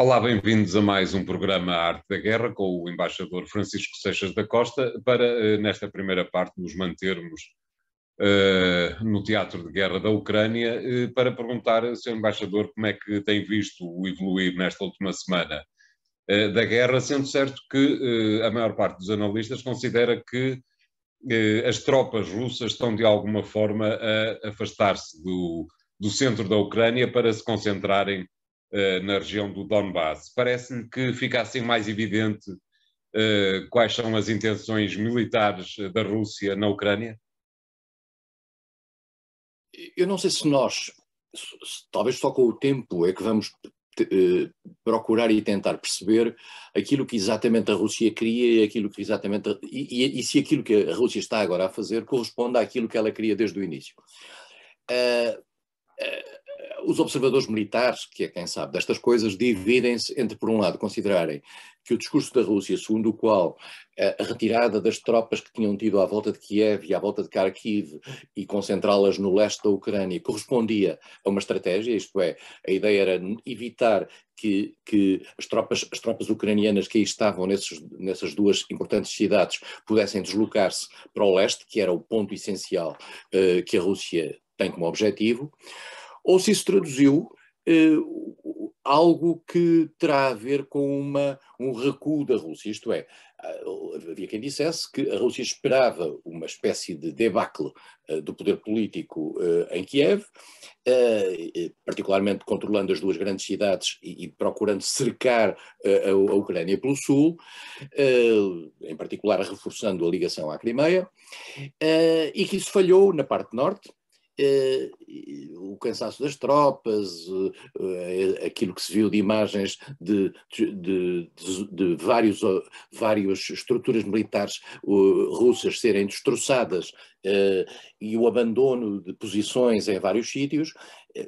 Olá, bem-vindos a mais um programa Arte da Guerra com o embaixador Francisco Seixas da Costa para, nesta primeira parte, nos mantermos no teatro de guerra da Ucrânia para perguntar, Sr. Embaixador, como é que tem visto o evoluir nesta última semana da guerra, sendo certo que a maior parte dos analistas considera que as tropas russas estão de alguma forma a afastar-se do centro da Ucrânia para se concentrarem na região do Donbass. Parece-lhe que fica assim mais evidente quais são as intenções militares da Rússia na Ucrânia? Eu não sei se nós, talvez só com o tempo, é que vamos procurar e tentar perceber aquilo que exatamente a Rússia queria e aquilo que exatamente e se aquilo que a Rússia está agora a fazer corresponde àquilo que ela queria desde o início. Os observadores militares, que é quem sabe destas coisas, dividem-se entre, por um lado, considerarem que o discurso da Rússia, segundo o qual a retirada das tropas que tinham tido à volta de Kiev e à volta de Kharkiv e concentrá-las no leste da Ucrânia, correspondia a uma estratégia, isto é, a ideia era evitar que as tropas ucranianas que aí estavam nessas duas importantes cidades pudessem deslocar-se para o leste, que era o ponto essencial que a Rússia tem como objetivo, ou se isso traduziu algo que terá a ver com um recuo da Rússia, isto é, havia quem dissesse que a Rússia esperava uma espécie de debacle do poder político em Kiev, particularmente controlando as duas grandes cidades e procurando cercar a Ucrânia pelo sul, em particular reforçando a ligação à Crimeia, e que isso falhou na parte norte. O cansaço das tropas, aquilo que se viu de imagens de várias estruturas militares russas serem destroçadas e o abandono de posições em vários sítios,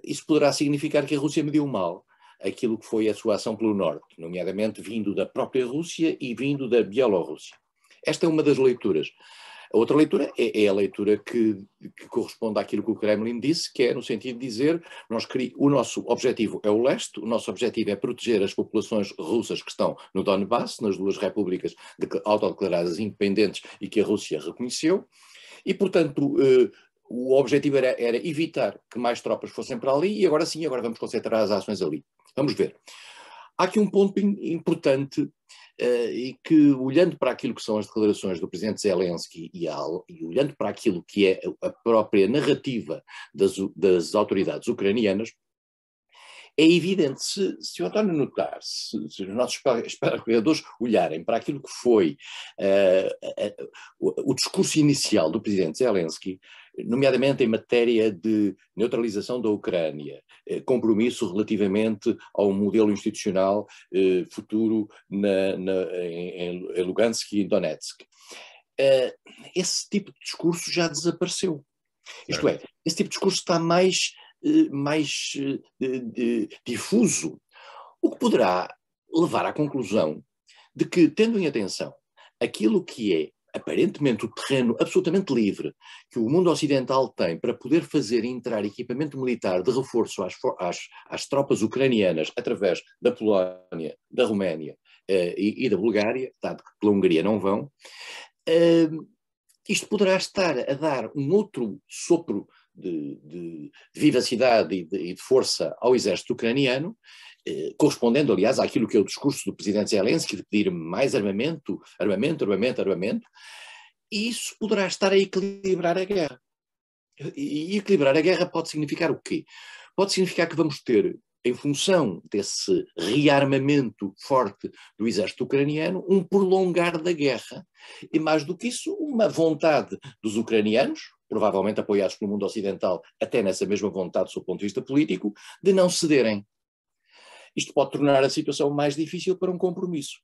isso poderá significar que a Rússia mediu mal aquilo que foi a sua ação pelo norte, nomeadamente vindo da própria Rússia e vindo da Bielorrússia. Esta é uma das leituras. A outra leitura é a leitura que corresponde àquilo que o Kremlin disse, que é no sentido de dizer o nosso objetivo é o leste, o nosso objetivo é proteger as populações russas que estão no Donbass, nas duas repúblicas autodeclaradas independentes e que a Rússia reconheceu, e portanto o objetivo era evitar que mais tropas fossem para ali e agora sim, agora vamos concentrar as ações ali. Vamos ver. Há aqui um ponto importante e que, olhando para aquilo que são as declarações do presidente Zelensky e olhando para aquilo que é a própria narrativa das autoridades ucranianas, é evidente, se o António notar, se os nossos espectadores olharem para aquilo que foi o discurso inicial do presidente Zelensky, nomeadamente em matéria de neutralização da Ucrânia, compromisso relativamente ao modelo institucional futuro em Lugansk e Donetsk. Esse tipo de discurso já desapareceu. Isto é, esse tipo de discurso está mais difuso, o que poderá levar à conclusão de que, tendo em atenção aquilo que é aparentemente o terreno absolutamente livre que o mundo ocidental tem para poder fazer entrar equipamento militar de reforço às tropas ucranianas através da Polónia, da Roménia e da Bulgária, dado que pela Hungria não vão, isto poderá estar a dar um outro sopro de vivacidade e de força ao exército ucraniano, correspondendo, aliás, àquilo que é o discurso do presidente Zelensky, de pedir mais armamento, e isso poderá estar a equilibrar a guerra. E equilibrar a guerra pode significar o quê? Pode significar que vamos ter, em função desse rearmamento forte do exército ucraniano, um prolongar da guerra. E mais do que isso, uma vontade dos ucranianos, provavelmente apoiados pelo mundo ocidental, até nessa mesma vontade do seu ponto de vista político, de não cederem. Isto pode tornar a situação mais difícil para um compromisso.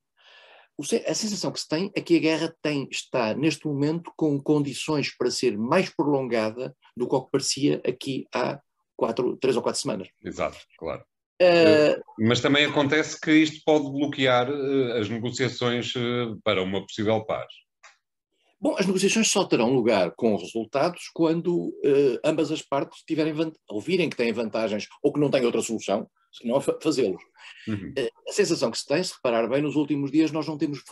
A sensação que se tem é que a guerra está, neste momento, com condições para ser mais prolongada do que o que parecia aqui há 3 ou 4 semanas. Exato, claro. Mas também acontece que isto pode bloquear as negociações para uma possível paz. Bom, as negociações só terão lugar com resultados quando ambas as partes ouvirem que têm vantagens ou que não têm outra solução, se não fazê-los. A sensação que se tem, se reparar bem, nos últimos dias nós não temos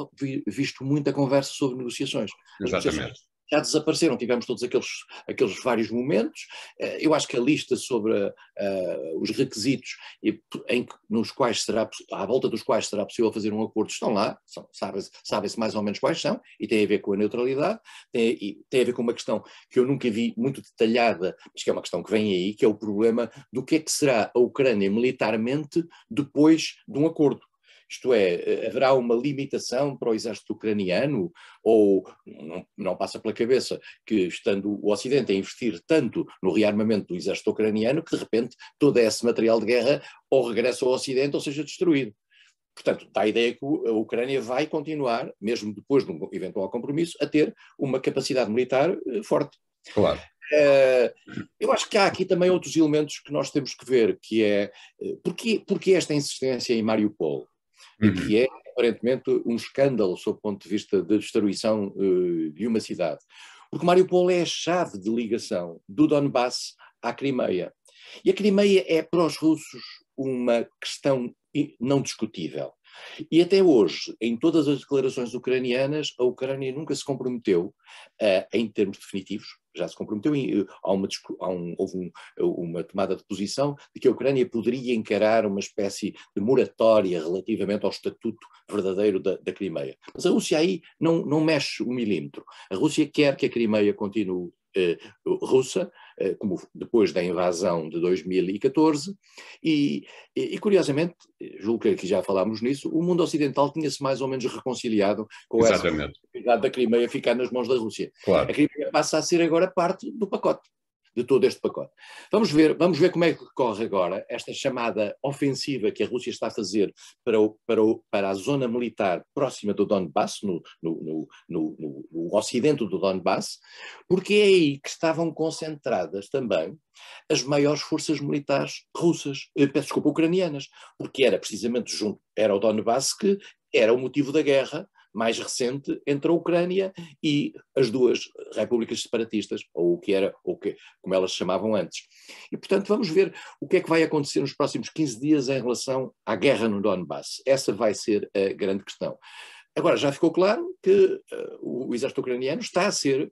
visto muita conversa sobre negociações. As negociações já desapareceram, tivemos todos aqueles vários momentos. Eu acho que a lista sobre os requisitos nos quais à volta dos quais será possível fazer um acordo estão lá, sabe-se mais ou menos quais são, e tem a ver com a neutralidade, tem a ver com uma questão que eu nunca vi muito detalhada, mas que é uma questão que vem aí, que é o problema do que é que será a Ucrânia militarmente depois de um acordo. Isto é, haverá uma limitação para o exército ucraniano, ou não passa pela cabeça que, estando o Ocidente a investir tanto no rearmamento do exército ucraniano, que de repente todo esse material de guerra ou regressa ao Ocidente ou seja destruído. Portanto, dá a ideia que a Ucrânia vai continuar, mesmo depois de um eventual compromisso, a ter uma capacidade militar forte. Claro. Eu acho que há aqui também outros elementos que nós temos que ver, que é porque esta insistência em Mariupol, que é aparentemente um escândalo sob o ponto de vista da destruição de uma cidade. Porque Mariupol é a chave de ligação do Donbass à Crimeia. E a Crimeia é para os russos uma questão não discutível. E até hoje, em todas as declarações ucranianas, a Ucrânia nunca se comprometeu, em termos definitivos, já se comprometeu, houve uma tomada de posição de que a Ucrânia poderia encarar uma espécie de moratória relativamente ao estatuto verdadeiro da Crimeia. Mas a Rússia aí não mexe um milímetro. A Rússia quer que a Crimeia continue russa, como depois da invasão de 2014, e curiosamente, julgo que aqui já falámos nisso, o mundo ocidental tinha-se mais ou menos reconciliado com essa possibilidade da Crimeia ficar nas mãos da Rússia. Claro. A Crimeia passa a ser agora parte do pacote, de todo este pacote. Vamos ver como é que corre agora esta chamada ofensiva que a Rússia está a fazer para a zona militar próxima do Donbass, no ocidente do Donbass, porque é aí que estavam concentradas também as maiores forças militares russas, ucranianas, porque era precisamente era o Donbass que era o motivo da guerra mais recente entre a Ucrânia e as duas repúblicas separatistas, ou como elas se chamavam antes. E, portanto, vamos ver o que é que vai acontecer nos próximos 15 dias em relação à guerra no Donbass. Essa vai ser a grande questão. Agora, já ficou claro que o exército ucraniano está a ser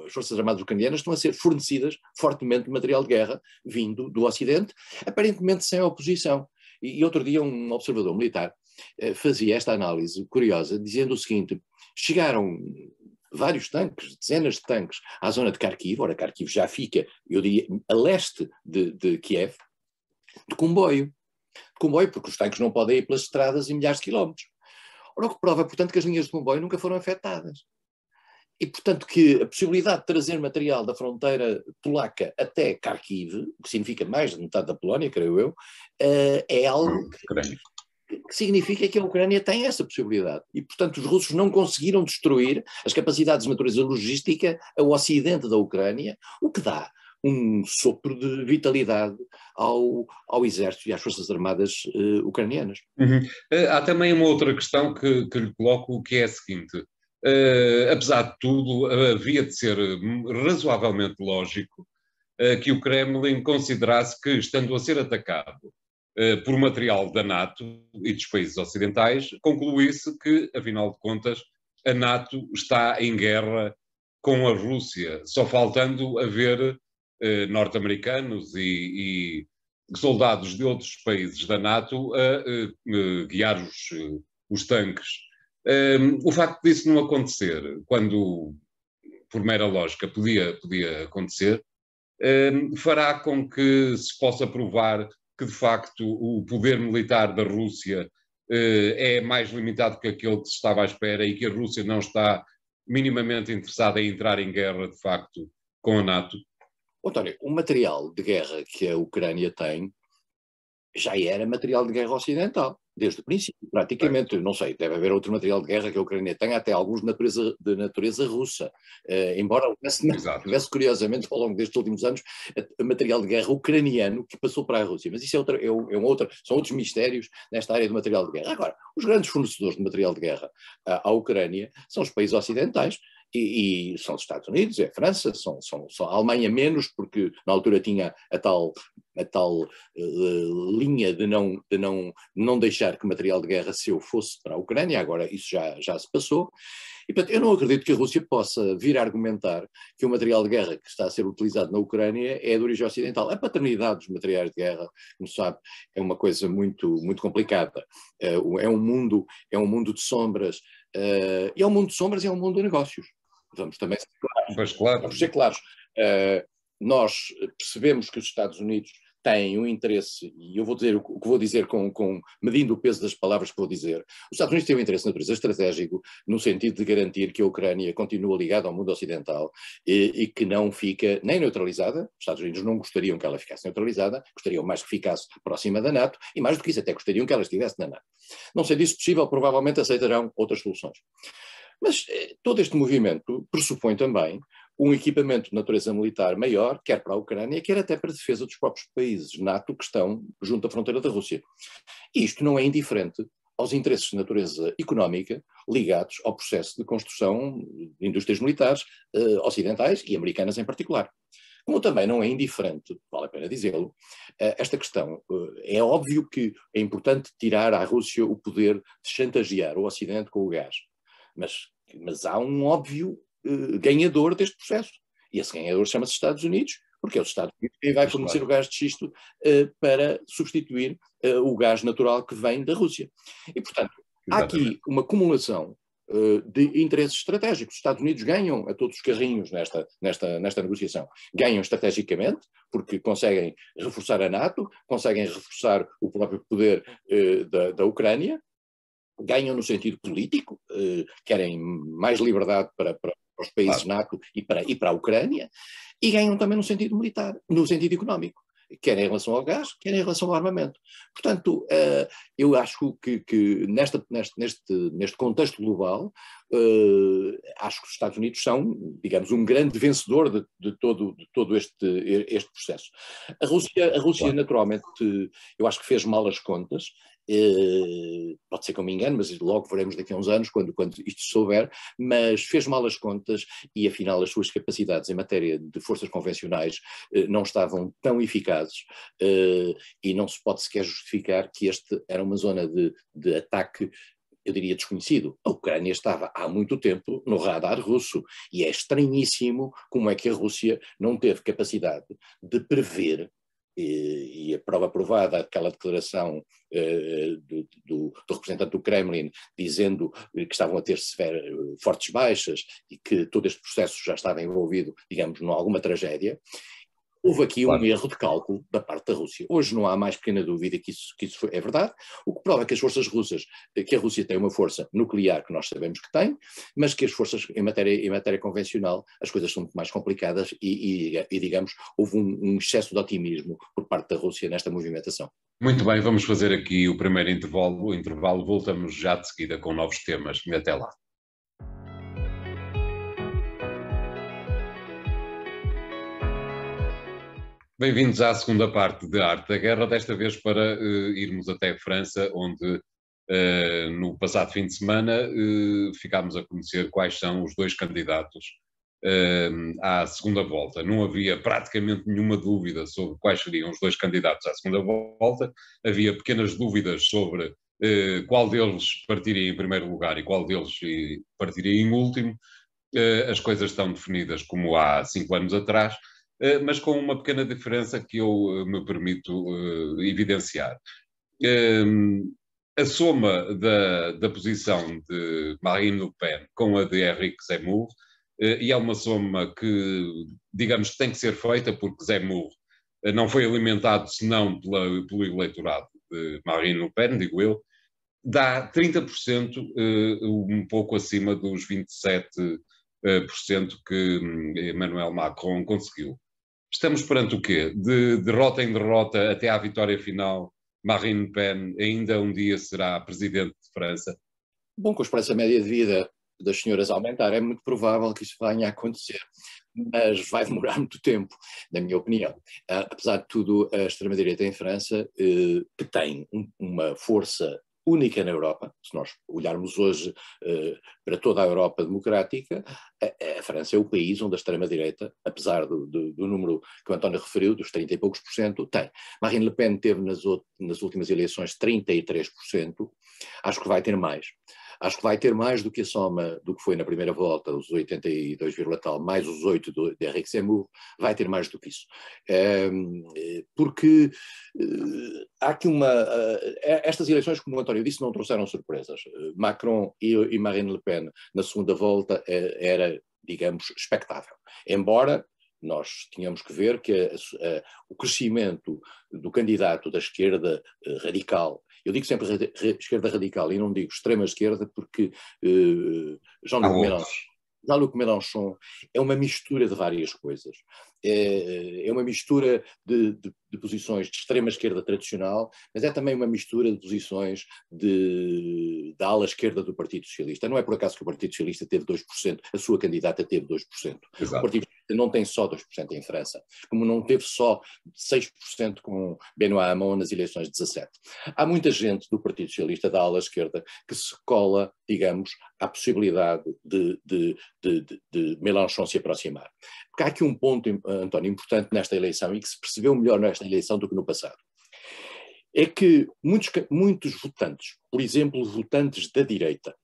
as Forças Armadas ucranianas estão a ser fornecidas fortemente de material de guerra vindo do Ocidente, aparentemente sem oposição. E outro dia um observador militar fazia esta análise curiosa, dizendo o seguinte: chegaram vários tanques, dezenas de tanques, à zona de Kharkiv. Ora, Kharkiv já fica, eu diria, a leste de Kiev, de comboio, porque os tanques não podem ir pelas estradas em milhares de quilómetros. Ora, o que prova, portanto, que as linhas de comboio nunca foram afetadas. E, portanto, que a possibilidade de trazer material da fronteira polaca até Kharkiv, o que significa mais de metade da Polónia, creio eu, é algo que significa que a Ucrânia tem essa possibilidade. E, portanto, os russos não conseguiram destruir as capacidades de natureza logística ao ocidente da Ucrânia, o que dá um sopro de vitalidade ao exército e às forças armadas ucranianas. Há também uma outra questão que lhe coloco, que é a seguinte. Apesar de tudo, havia de ser razoavelmente lógico que o Kremlin considerasse que, estando a ser atacado por material da NATO e dos países ocidentais, concluísse que, afinal de contas, a NATO está em guerra com a Rússia, só faltando haver norte-americanos e soldados de outros países da NATO a guiar os tanques. O facto disso não acontecer, quando, por mera lógica, podia acontecer, fará com que se possa provar que, de facto, o poder militar da Rússia é mais limitado que aquele que se estava à espera e que a Rússia não está minimamente interessada em entrar em guerra, de facto, com a NATO. António, o material de guerra que a Ucrânia tem já era material de guerra ocidental, desde o princípio, praticamente. Não sei, deve haver outro material de guerra que a Ucrânia tenha, até alguns de natureza russa, embora houvesse, curiosamente, ao longo destes últimos anos, material de guerra ucraniano que passou para a Rússia. Mas isso são outros mistérios nesta área do material de guerra. Agora, os grandes fornecedores de material de guerra à Ucrânia são os países ocidentais, e são os Estados Unidos, é a França, são a Alemanha menos, porque na altura tinha a tal linha de não deixar que material de guerra seu fosse para a Ucrânia, agora isso já se passou. E, portanto, eu não acredito que a Rússia possa vir a argumentar que o material de guerra que está a ser utilizado na Ucrânia é de origem ocidental. A paternidade dos materiais de guerra, como sabe, é uma coisa muito, muito complicada. É um mundo de sombras, e é um mundo de sombras e é um mundo de negócios. Vamos também ser claros. Pois, claro. Vamos ser claros. Nós percebemos que os Estados Unidos têm um interesse, e eu vou dizer o que vou dizer medindo o peso das palavras que vou dizer. Os Estados Unidos têm um interesse de natureza estratégico no sentido de garantir que a Ucrânia continua ligada ao mundo ocidental e que não fica nem neutralizada. Os Estados Unidos não gostariam que ela ficasse neutralizada, gostariam mais que ficasse próxima da NATO e mais do que isso até gostariam que ela estivesse na NATO. Não sendo isso possível, provavelmente aceitarão outras soluções. Mas todo este movimento pressupõe também um equipamento de natureza militar maior, quer para a Ucrânia, quer até para a defesa dos próprios países NATO que estão junto à fronteira da Rússia. E isto não é indiferente aos interesses de natureza económica ligados ao processo de construção de indústrias militares ocidentais e americanas em particular. Como também não é indiferente, vale a pena dizê-lo, esta questão. É óbvio que é importante tirar à Rússia o poder de chantagear o Ocidente com o gás. Mas há um óbvio ganhador deste processo. E esse ganhador chama-se Estados Unidos, porque é os Estados Unidos quem vai fornecer o gás de xisto para substituir o gás natural que vem da Rússia. E, portanto, há aqui uma acumulação de interesses estratégicos. Os Estados Unidos ganham a todos os carrinhos nesta negociação. Ganham estrategicamente, porque conseguem reforçar a NATO, conseguem reforçar o próprio poder da Ucrânia, ganham no sentido político, querem mais liberdade para os países NATO e para a Ucrânia, e ganham também no sentido militar, no sentido económico, quer em relação ao gás, quer em relação ao armamento. Portanto, eu acho que neste contexto global, acho que os Estados Unidos são, digamos, um grande vencedor de todo este processo. A Rússia naturalmente, eu acho que fez mal as contas. Pode ser que eu me engane, mas logo veremos daqui a uns anos, quando isto souber, mas fez mal as contas e afinal as suas capacidades em matéria de forças convencionais não estavam tão eficazes e não se pode sequer justificar que este era uma zona de ataque, eu diria, desconhecido. A Ucrânia estava há muito tempo no radar russo e é estranhíssimo como é que a Rússia não teve capacidade de prever, e a prova provada, aquela declaração do representante do Kremlin dizendo que estavam a ter fortes baixas e que todo este processo já estava envolvido, digamos, em alguma tragédia. Houve aqui um erro de cálculo da parte da Rússia. Hoje não há mais pequena dúvida que isso é verdade, o que prova que as forças russas, que a Rússia tem uma força nuclear que nós sabemos que tem, mas que as forças em matéria convencional, as coisas são muito mais complicadas e digamos, houve um excesso de otimismo por parte da Rússia nesta movimentação. Muito bem, vamos fazer aqui o primeiro intervalo, voltamos já de seguida com novos temas. Até lá. Bem-vindos à segunda parte de Arte da Guerra, desta vez para irmos até França, onde no passado fim de semana ficámos a conhecer quais são os dois candidatos à segunda volta. Não havia praticamente nenhuma dúvida sobre quais seriam os dois candidatos à segunda volta, havia pequenas dúvidas sobre qual deles partiria em primeiro lugar e qual deles partiria em último. As coisas estão definidas como há 5 anos atrás, mas com uma pequena diferença que eu me permito evidenciar. A soma da posição de Marine Le Pen com a de Éric Zemmour, e é uma soma que, digamos, tem que ser feita, porque Zemmour não foi alimentado senão pelo eleitorado de Marine Le Pen, digo eu, dá 30%, um pouco acima dos 27% que Emmanuel Macron conseguiu. Estamos perante o quê? De derrota em derrota até à vitória final, Marine Le Pen ainda um dia será presidente de França? Bom, com a esperança média de vida das senhoras aumentar, é muito provável que isso venha a acontecer, mas vai demorar muito tempo, na minha opinião. Apesar de tudo, a extrema-direita em França, que tem uma força única na Europa. Se nós olharmos hoje para toda a Europa democrática, a França é o país onde a extrema-direita, apesar do número que o António referiu, dos 30 e poucos por cento, tem. Marine Le Pen teve nas últimas eleições 33%, acho que vai ter mais. Acho que vai ter mais do que a soma do que foi na primeira volta, os 82, tal, mais os 8 de Éric Zemmour, vai ter mais do que isso. Porque há aqui estas eleições, como o António disse, não trouxeram surpresas. Macron e Marine Le Pen na segunda volta era, digamos, expectável. Embora nós tínhamos que ver que o crescimento do candidato da esquerda radical, eu digo sempre esquerda radical e não digo extrema esquerda porque Jean-Luc Mélenchon é uma mistura de várias coisas. É uma mistura de posições de extrema esquerda tradicional, mas é também uma mistura de posições da ala esquerda do Partido Socialista. Não é por acaso que o Partido Socialista teve 2%, a sua candidata teve 2%. Exato. O Partido Socialista não tem só 2% em França, como não teve só 6% com Benoît Hamon nas eleições de 17. Há muita gente do Partido Socialista, da ala esquerda, que se cola, digamos, à possibilidade de Mélenchon se aproximar. Porque há aqui um ponto, António, importante nesta eleição e que se percebeu melhor nesta eleição do que no passado. É que muitos votantes, por exemplo, votantes da direita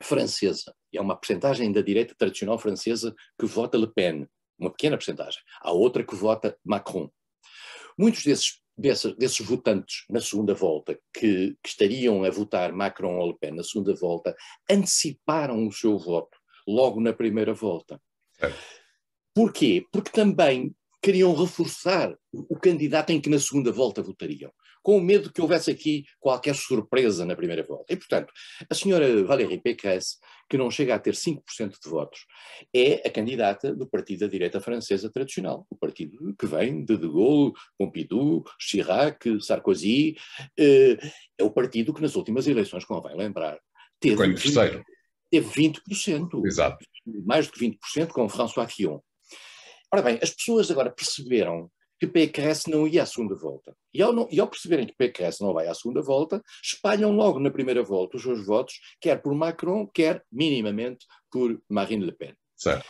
francesa, e há uma percentagem da direita tradicional francesa que vota Le Pen, uma pequena percentagem. Há outra que vota Macron. Muitos desses votantes na segunda volta, que estariam a votar Macron ou Le Pen na segunda volta, anteciparam o seu voto logo na primeira volta. Porquê? Porque também queriam reforçar o candidato em que na segunda volta votariam, com o medo que houvesse aqui qualquer surpresa na primeira volta. E, portanto, a senhora Valérie Pécresse, que não chega a ter 5% de votos, é a candidata do partido da direita francesa tradicional, o partido que vem de Gaulle, Pompidou, Chirac, Sarkozy, é o partido que nas últimas eleições, como vai lembrar, teve 20%. Exato. Mais do que 20% com François Fillon. Ora bem, as pessoas agora perceberam que Pécresse não ia à segunda volta. E ao perceberem que Pécresse não vai à segunda volta, espalham logo na primeira volta os seus votos, quer por Macron, quer minimamente por Marine Le Pen. Certo.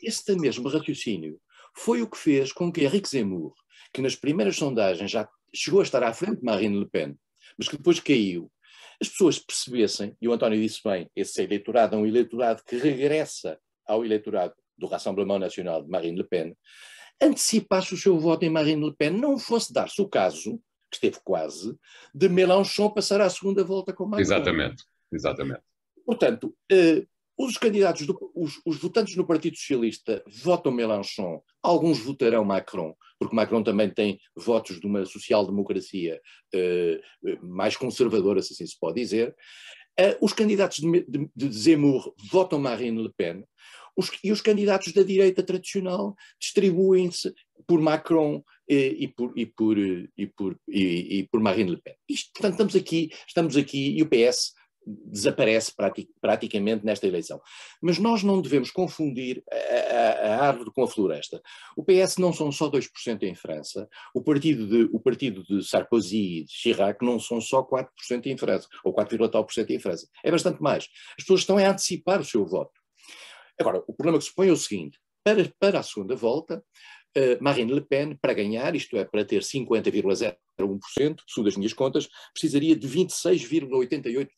Este mesmo raciocínio foi o que fez com que Éric Zemmour, que nas primeiras sondagens já chegou a estar à frente de Marine Le Pen, mas que depois caiu, as pessoas percebessem, e o António disse bem, esse eleitorado é um eleitorado que regressa ao eleitorado do Rassemblement National de Marine Le Pen, antecipasse o seu voto em Marine Le Pen, não fosse dar-se o caso, que esteve quase, de Mélenchon passar à segunda volta com Macron. Exatamente. Portanto, os candidatos, os votantes no Partido Socialista votam Mélenchon, alguns votarão Macron, porque Macron também tem votos de uma social-democracia mais conservadora, se assim se pode dizer. Os candidatos de Zemmour votam Marine Le Pen, e os candidatos da direita tradicional distribuem-se por Macron e por Marine Le Pen. Portanto, estamos aqui e o PS desaparece praticamente nesta eleição. Mas nós não devemos confundir a árvore com a floresta. O PS não são só 2% em França, o partido de Sarkozy e de Chirac não são só 4% em França, ou 4,tal% em França. É bastante mais. As pessoas estão a antecipar o seu voto. Agora, o problema que se põe é o seguinte: para a segunda volta, Marine Le Pen, para ganhar, isto é, para ter 50,01%, segundo as minhas contas, precisaria de 26,88%,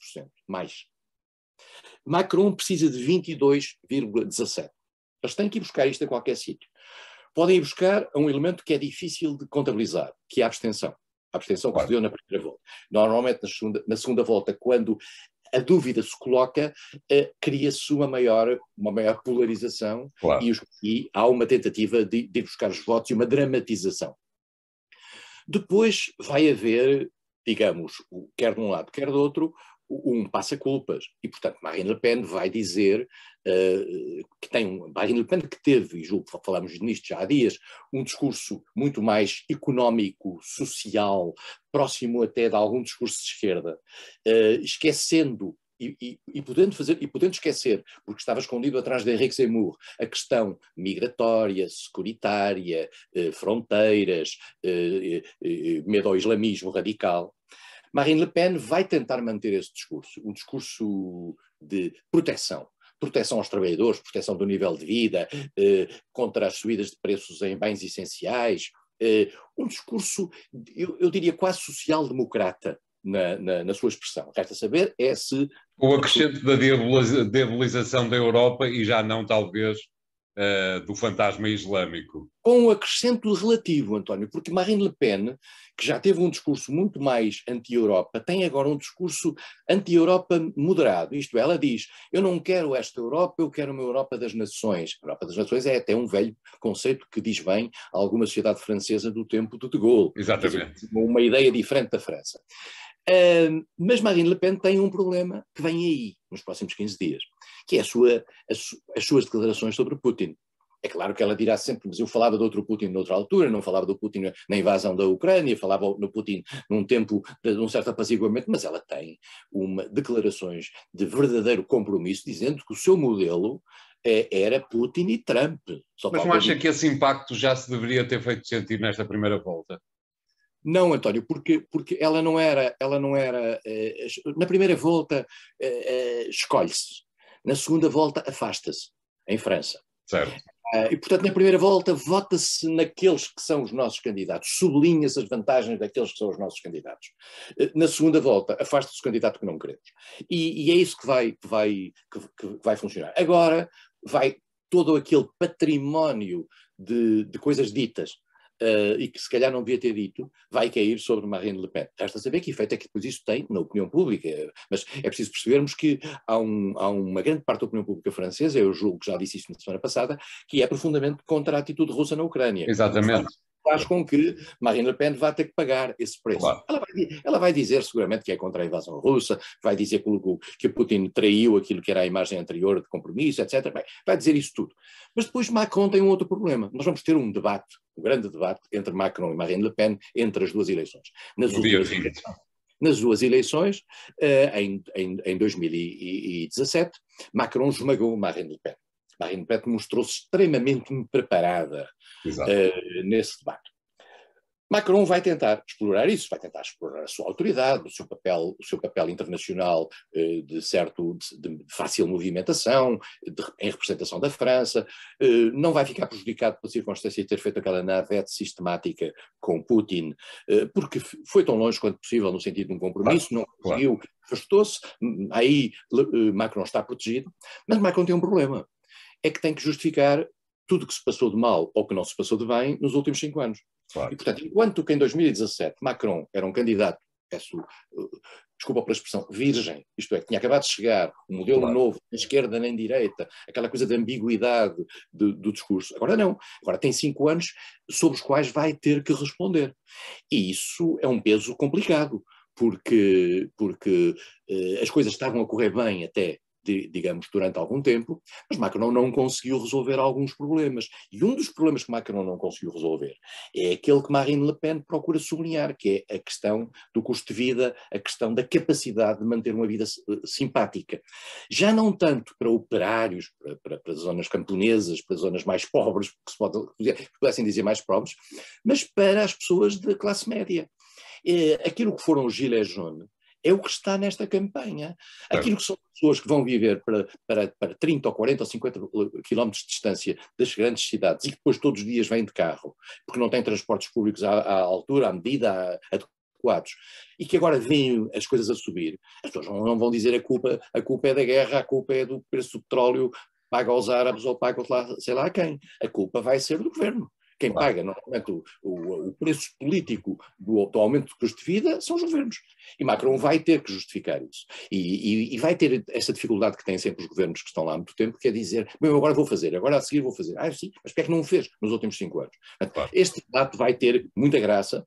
mais. Macron precisa de 22,17%. Eles têm que ir buscar isto a qualquer sítio. Podem ir buscar a um elemento que é difícil de contabilizar, que é a abstenção. A abstenção que se deu na primeira volta. Normalmente, na segunda volta, quando a dúvida se coloca, cria-se uma maior polarização, claro. e há uma tentativa de ir buscar os votos e uma dramatização. Depois vai haver, digamos, quer de um lado, quer do outro, um passa-culpas. E, portanto, Marine Le Pen vai dizer Marine Le Pen que teve, e julgo que falámos nisto já há dias, um discurso muito mais económico, social, próximo até de algum discurso de esquerda, esquecendo e podendo esquecer, porque estava escondido atrás de Éric Zemmour, a questão migratória, securitária, fronteiras, medo ao islamismo radical. Marine Le Pen vai tentar manter esse discurso, um discurso de proteção. Proteção aos trabalhadores, proteção do nível de vida, contra as subidas de preços em bens essenciais, um discurso, eu diria, quase social-democrata na sua expressão. Resta saber é se... O acrescento da diabolização da Europa e já não, talvez, do fantasma islâmico. Com um acrescento relativo, António, porque Marine Le Pen, que já teve um discurso muito mais anti-Europa, tem agora um discurso anti-Europa moderado. Isto é, ela diz, eu não quero esta Europa, eu quero uma Europa das nações. A Europa das nações é até um velho conceito que diz bem a alguma sociedade francesa do tempo de Gaulle. Exatamente. Dizer, uma ideia diferente da França. Mas Marine Le Pen tem um problema que vem aí, nos próximos 15 dias, que é as suas declarações sobre Putin. É claro que ela dirá sempre, mas eu falava de outro Putin noutra altura, não falava do Putin na invasão da Ucrânia, falava no Putin num tempo de um certo apaziguamento, mas ela tem declarações de verdadeiro compromisso, dizendo que o seu modelo era Putin e Trump. Mas não acha que esse impacto já se deveria ter feito sentir nesta primeira volta? Não, António, porque ela não era na primeira volta escolhe-se, na segunda volta afasta-se, em França. Certo. E, portanto, na primeira volta vota-se naqueles que são os nossos candidatos, sublinha-se as vantagens daqueles que são os nossos candidatos. Na segunda volta, afasta-se o candidato que não queremos. E é isso que vai funcionar. Agora, vai todo aquele património de coisas ditas, e que se calhar não devia ter dito, vai cair sobre Marine Le Pen. Resta saber que efeito é que depois isso tem na opinião pública, mas é preciso percebermos que há uma grande parte da opinião pública francesa, eu julgo que já disse isso na semana passada, que é profundamente contra a atitude russa na Ucrânia. Exatamente. Faz com que Marine Le Pen vá ter que pagar esse preço. Claro. Ela vai dizer seguramente que é contra a invasão russa, vai dizer que Putin traiu aquilo que era a imagem anterior de compromisso, etc. Bem, vai dizer isso tudo. Mas depois Macron tem um outro problema. Nós vamos ter um debate, um grande debate entre Macron e Marine Le Pen entre as duas eleições. Nas duas eleições, em 2017, Macron esmagou Marine Le Pen. Marine Le Pen mostrou-se extremamente impreparada nesse debate. Macron vai tentar explorar isso, vai tentar explorar a sua autoridade, o seu papel internacional de fácil movimentação, em representação da França, não vai ficar prejudicado pela circunstância de ter feito aquela navete sistemática com Putin, porque foi tão longe quanto possível no sentido de um compromisso, não conseguiu, afastou-se, aí Macron está protegido, mas Macron tem um problema, é que tem que justificar tudo o que se passou de mal ou que não se passou de bem nos últimos 5 anos. Claro. E, portanto, enquanto que em 2017 Macron era um candidato, desculpa pela expressão, virgem, isto é, que tinha acabado de chegar, um modelo novo, nem esquerda nem direita, aquela coisa de ambiguidade do discurso, agora não, agora tem 5 anos sobre os quais vai ter que responder. E isso é um peso complicado, porque as coisas estavam a correr bem até, digamos, durante algum tempo, mas Macron não conseguiu resolver alguns problemas. E um dos problemas que Macron não conseguiu resolver é aquele que Marine Le Pen procura sublinhar, que é a questão do custo de vida, a questão da capacidade de manter uma vida simpática. Já não tanto para operários, para zonas camponesas, para zonas mais pobres, que pudessem dizer mais pobres, mas para as pessoas de classe média. Aquilo que foram os Gilets jaunes é o que está nesta campanha. Aquilo que são pessoas que vão viver para 30 ou 40 ou 50 quilómetros de distância das grandes cidades e que depois todos os dias vêm de carro, porque não têm transportes públicos à altura, à medida, adequados, e que agora veem as coisas a subir, as pessoas não vão dizer a culpa é da guerra, a culpa é do preço do petróleo, paga aos árabes ou paga sei lá a quem. A culpa vai ser do governo. Quem paga normalmente o preço político do aumento do custo de vida são os governos. E Macron vai ter que justificar isso. E vai ter essa dificuldade que têm sempre os governos que estão lá há muito tempo, que é dizer, bem, agora vou fazer, agora a seguir vou fazer. Sim, mas porquê é que não o fez nos últimos 5 anos? Este debate vai ter muita graça.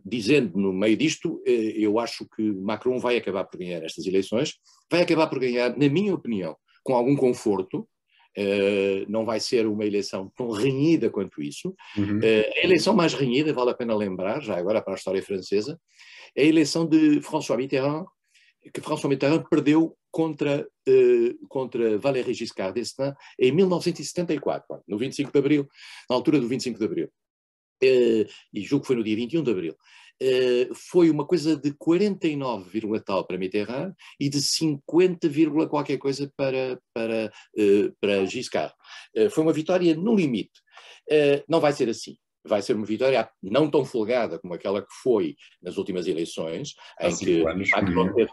Dizendo no meio disto, eu acho que Macron vai acabar por ganhar estas eleições, vai acabar por ganhar, na minha opinião, com algum conforto. Não vai ser uma eleição tão renhida quanto isso. A eleição mais renhida, vale a pena lembrar, já agora para a história francesa, é a eleição de François Mitterrand, que François Mitterrand perdeu contra Valéry Giscard d'Estaing em 1974, no 25 de Abril, na altura do 25 de Abril. E julgo que foi no dia 21 de Abril. foi uma coisa de 49, tal para Mitterrand e de 50, qualquer coisa para Giscard. Foi uma vitória no limite. Não vai ser assim. Vai ser uma vitória não tão folgada como aquela que foi nas últimas eleições, em que Macron teve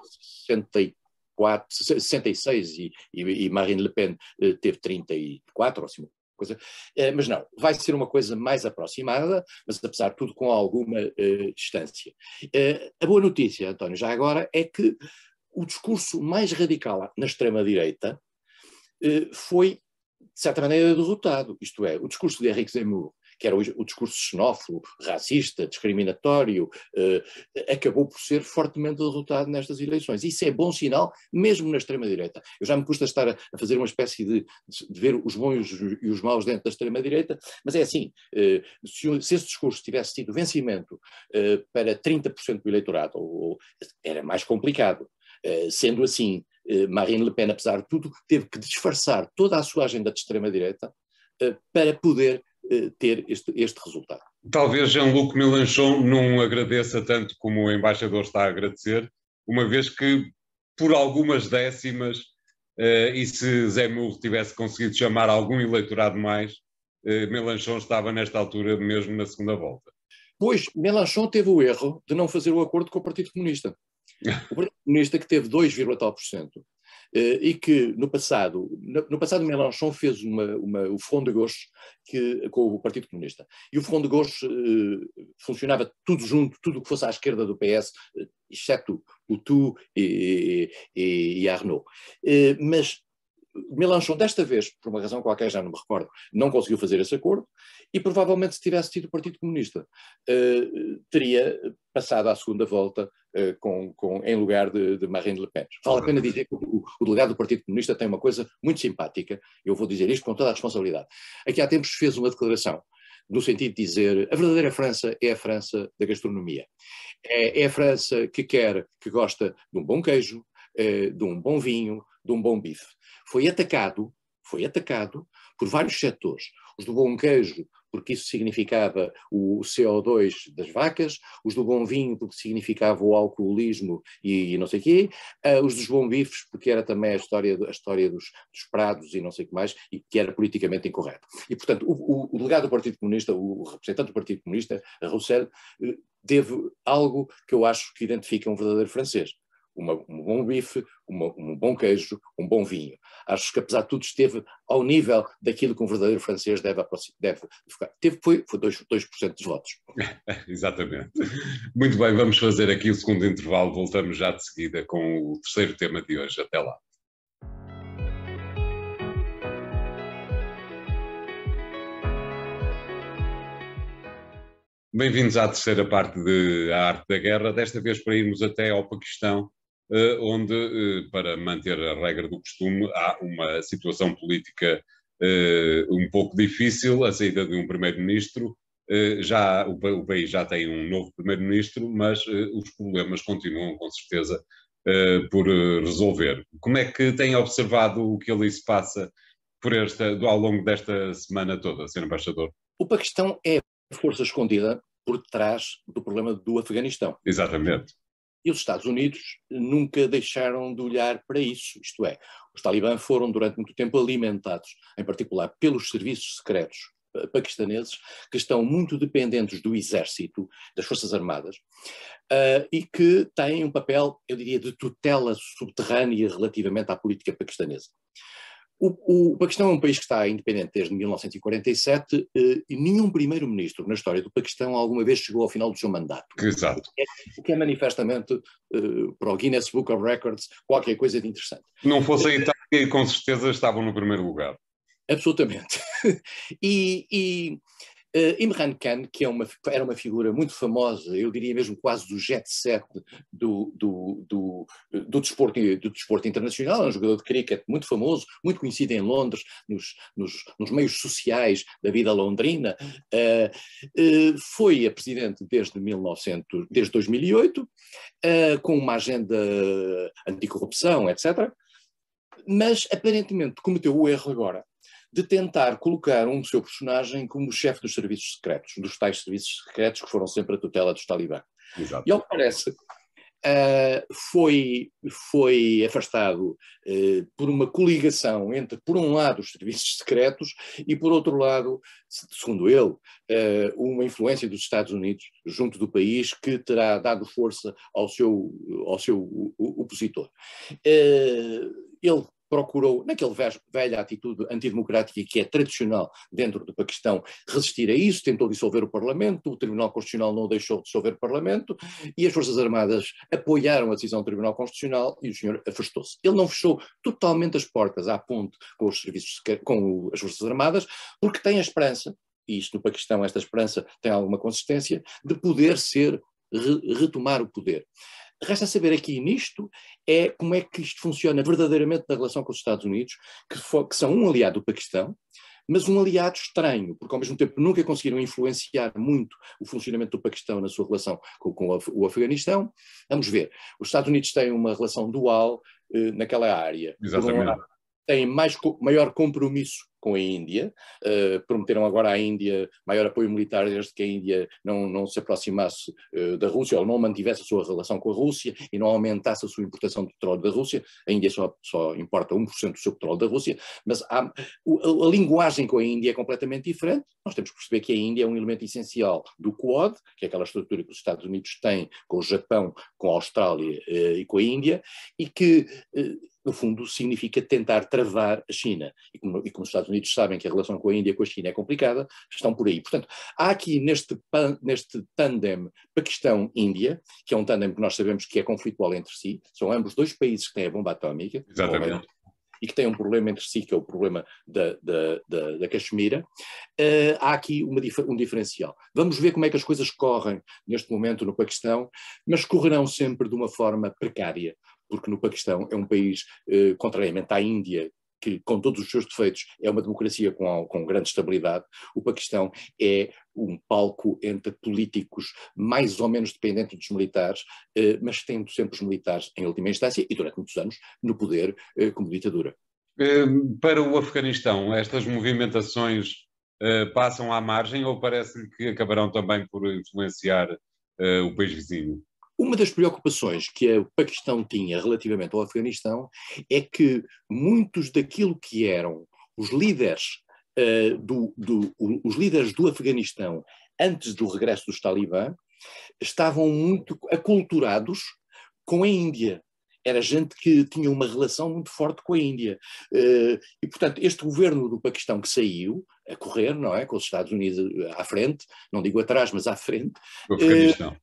66 e Marine Le Pen teve 34 ou assim, coisa. Mas não, vai ser uma coisa mais aproximada, mas apesar de tudo com alguma distância. A boa notícia, António, já agora, é que o discurso mais radical na extrema-direita foi, de certa maneira, derrotado. Isto é, o discurso de Éric Zemmour, que era o discurso xenófobo, racista, discriminatório, acabou por ser fortemente derrotado nestas eleições. Isso é bom sinal, mesmo na extrema-direita. Eu já me custa estar a fazer uma espécie de ver os bons e os maus dentro da extrema-direita, mas é assim, se esse discurso tivesse tido vencimento para 30% do eleitorado, era mais complicado. Sendo assim, Marine Le Pen, apesar de tudo, teve que disfarçar toda a sua agenda de extrema-direita para poder ter este resultado. Talvez Jean-Luc Mélenchon não agradeça tanto como o embaixador está a agradecer, uma vez que, por algumas décimas, e se Zemmour tivesse conseguido chamar algum eleitorado mais, Mélenchon estava nesta altura mesmo na segunda volta. Pois, Mélenchon teve o erro de não fazer o acordo com o Partido Comunista. O Partido Comunista, que teve 2, tal por cento, e que no passado Mélenchon fez o Front de Gauche com o Partido Comunista. E o Front de Gauche funcionava tudo junto, tudo o que fosse à esquerda do PS, exceto o Tu e Arnaud. Mas Mélenchon, desta vez, por uma razão qualquer, já não me recordo, não conseguiu fazer esse acordo e provavelmente, se tivesse tido o Partido Comunista, teria passado à segunda volta em lugar de Marine Le Pen. Vale a pena dizer que o delegado do Partido Comunista tem uma coisa muito simpática, eu vou dizer isto com toda a responsabilidade. Aqui há tempos fez uma declaração no sentido de dizer a verdadeira França é a França da gastronomia. É a França que gosta de um bom queijo, de um bom vinho, de um bom bife. Foi atacado por vários setores. Os do bom queijo, porque isso significava o CO2 das vacas, os do bom vinho, porque significava o alcoolismo e não sei o quê, os dos bons bifes, porque era também a história dos prados e não sei o que mais, e que era politicamente incorreto. E, portanto, o delegado do Partido Comunista, o representante do Partido Comunista, a Roussel, teve algo que eu acho que identifica um verdadeiro francês. Um bom bife, um bom queijo, um bom vinho. Acho que, apesar de tudo, esteve ao nível daquilo que um verdadeiro francês deve ficar. Foi 2% dos votos. Exatamente. Muito bem, vamos fazer aqui o segundo intervalo. Voltamos já de seguida com o terceiro tema de hoje. Até lá. Bem-vindos à terceira parte de A Arte da Guerra, desta vez para irmos até ao Paquistão, onde, para manter a regra do costume, há uma situação política um pouco difícil, a saída de um primeiro-ministro. O país já tem um novo primeiro-ministro, mas os problemas continuam, com certeza, por resolver. Como é que tem observado o que ali se passa ao longo desta semana toda, Sr. Embaixador? O Paquistão é a força escondida por trás do problema do Afeganistão. Exatamente. E os Estados Unidos nunca deixaram de olhar para isso, isto é, os talibãs foram durante muito tempo alimentados, em particular pelos serviços secretos paquistaneses, que estão muito dependentes do exército, das forças armadas, e que têm um papel, eu diria, de tutela subterrânea relativamente à política paquistanesa. O Paquistão é um país que está independente desde 1947 e nenhum primeiro-ministro na história do Paquistão alguma vez chegou ao final do seu mandato. Exato. O que é manifestamente, para o Guinness Book of Records, qualquer coisa de interessante. Não fosse a Itália, com certeza estavam no primeiro lugar. Absolutamente. Imran Khan, que era uma figura muito famosa, eu diria mesmo quase do jet set do desporto internacional, é um jogador de cricket muito famoso, muito conhecido em Londres, nos meios sociais da vida londrina, foi a presidente desde 2008, com uma agenda anticorrupção, etc., mas aparentemente cometeu o erro agora de tentar colocar um seu personagem como chefe dos serviços secretos, dos tais serviços secretos que foram sempre a tutela dos talibã. Exato. E, ao que parece, foi afastado por uma coligação entre, por um lado, os serviços secretos e, por outro lado, segundo ele, uma influência dos Estados Unidos junto do país que terá dado força ao seu opositor. Ele procurou, naquela velha atitude antidemocrática que é tradicional dentro do Paquistão, resistir a isso, tentou dissolver o Parlamento, o Tribunal Constitucional não deixou dissolver o Parlamento e as Forças Armadas apoiaram a decisão do Tribunal Constitucional e o senhor afastou-se. Ele não fechou totalmente as portas à ponte com os serviços, com as Forças Armadas, porque tem a esperança, e isto no Paquistão, esta esperança tem alguma consistência, de poder retomar o poder. Resta saber aqui nisto como é que isto funciona verdadeiramente na relação com os Estados Unidos, que são um aliado do Paquistão, mas um aliado estranho, porque ao mesmo tempo nunca conseguiram influenciar muito o funcionamento do Paquistão na sua relação com o Afeganistão. Vamos ver, os Estados Unidos têm uma relação dual naquela área. Exatamente. Por um lado, têm maior compromisso com a Índia, prometeram agora à Índia maior apoio militar desde que a Índia não se aproximasse da Rússia, ou não mantivesse a sua relação com a Rússia e não aumentasse a sua importação de petróleo da Rússia. A Índia só importa 1% do seu petróleo da Rússia, mas a linguagem com a Índia é completamente diferente. Nós temos que perceber que a Índia é um elemento essencial do Quad, que é aquela estrutura que os Estados Unidos têm com o Japão, com a Austrália e com a Índia, e que no fundo significa tentar travar a China. E como os Estados Unidos sabem que a relação com a Índia e com a China é complicada, estão por aí. Portanto, há aqui neste tândem Paquistão-Índia, que é um tândem que nós sabemos que é conflitual entre si, são ambos dois países que têm a bomba atómica. Exatamente. E que têm um problema entre si, que é o problema da Caxemira, há aqui um diferencial. Vamos ver como é que as coisas correm neste momento no Paquistão, mas correrão sempre de uma forma precária, porque no Paquistão é um país, contrariamente à Índia, que com todos os seus defeitos é uma democracia com grande estabilidade, o Paquistão é um palco entre políticos mais ou menos dependentes dos militares, mas tendo sempre os militares em última instância e durante muitos anos no poder como ditadura. Para o Afeganistão, estas movimentações passam à margem ou parece-lhe que acabarão também por influenciar o país vizinho? Uma das preocupações que o Paquistão tinha relativamente ao Afeganistão é que muitos daquilo que eram os líderes do Afeganistão antes do regresso dos Talibã estavam muito aculturados com a Índia. Era gente que tinha uma relação muito forte com a Índia. E, portanto, este governo do Paquistão que saiu a correr, não é, com os Estados Unidos à frente, não digo atrás, mas à frente, o Afeganistão.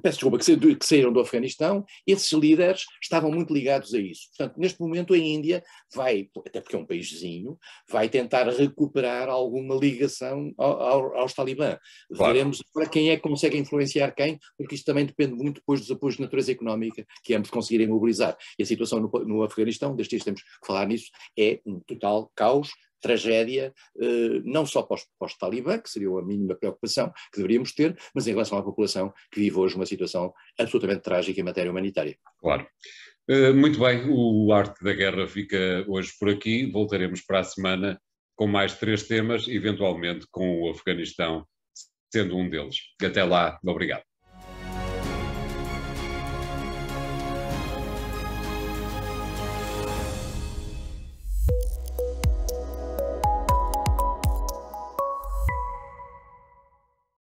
Peço desculpa, que saíram do Afeganistão, esses líderes estavam muito ligados a isso. Portanto, neste momento a Índia vai, até porque é um país vizinho, vai tentar recuperar alguma ligação aos Talibã. Claro. Veremos para quem é que consegue influenciar quem, porque isso também depende muito depois dos apoios de natureza económica que ambos conseguirem mobilizar. E a situação no Afeganistão, desde que temos que falar nisso, é um total caos, tragédia, não só para os Talibã, que seria a mínima preocupação que deveríamos ter, mas em relação à população que vive hoje uma situação absolutamente trágica em matéria humanitária. Claro. Muito bem, o Arte da Guerra fica hoje por aqui. Voltaremos para a semana com mais 3 temas, eventualmente com o Afeganistão sendo um deles. Até lá, obrigado.